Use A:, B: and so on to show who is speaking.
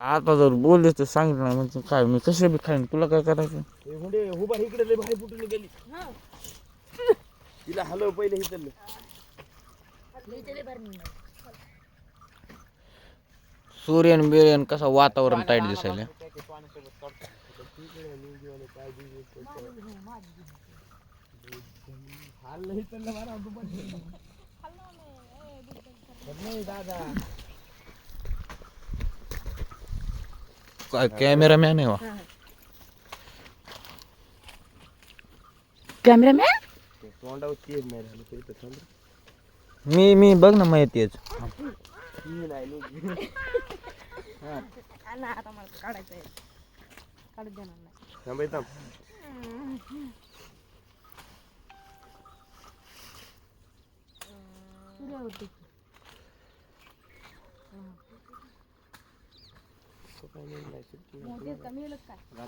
A: आता जर बोलले तर सांगितलं नाही म्हणजे काय मी कसे बी खाईन तुला काय करायचं.
B: म्हणजे उभा इकडे लय भारी फुटून गेली. तिला हलव पहिले इथलं.
A: सूर्यन बिर्यन कसं वातावरण टाईट दिसायला. काय कॅमेरामॅन आहे वा.
C: कॅमेरामॅन
B: तोंडावर तेल नाही झालं तरी तर समजा.
A: मी बघ ना माहितीच.
C: आता मला काढायचं आहे. काढून देणार नाही.
B: थांब थांब.
C: मोठे कमी काय